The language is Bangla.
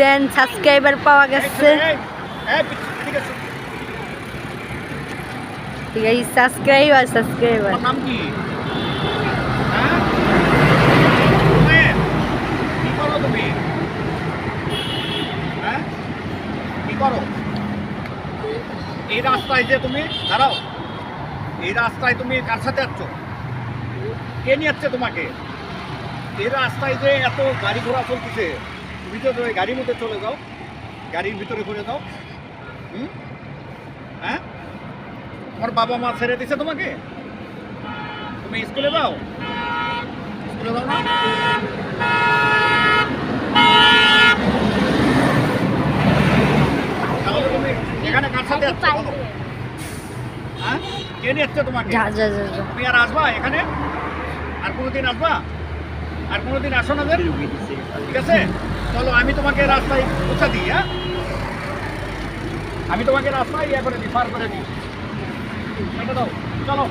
দেন, সাবস্ক্রাইবার পাওয়া গেছে। ঠিক আছে, সাবস্ক্রাইবার। তোমার নাম কি? হ্যাঁ? কি করো তুমি? হ্যাঁ, কি করো? এই রাস্তায় যে তুমি দাঁড়াও, এই রাস্তায় তুমি কার সাথে যাচ্ছ? কে নিয়ে যাচ্ছে তোমাকে? এই রাস্তায় যে এত গাড়ি ঘোড়া চলতেছে, তুমি তো ওই গাড়ির মধ্যে চলে যাও, গাড়ির ভিতরে ঘুরে যাও। হুম? হ্যাঁ, তোমার বাবা মা ছেড়ে দিছে তোমাকে? তুমি স্কুলে যাও, স্কুলে যাও না? তাহলে তুমি এখানে কার সাথে যাচ্ছ বলো? হ্যাঁ, কে নিয়ে যাচ্ছে তোমাকে? যা যা যা যা। তুমি আর আসবা এখানে? আর কোনোদিন আসবা? আর কোনোদিন আসো না? ঠিক আছে, চলো আমি তোমাকে রাস্তায় পৌঁছা দিই। হ্যাঁ, আমি তোমাকে রাস্তায় ইয়ে করে দিই, পার করে দিই। এটা দাও, চলো।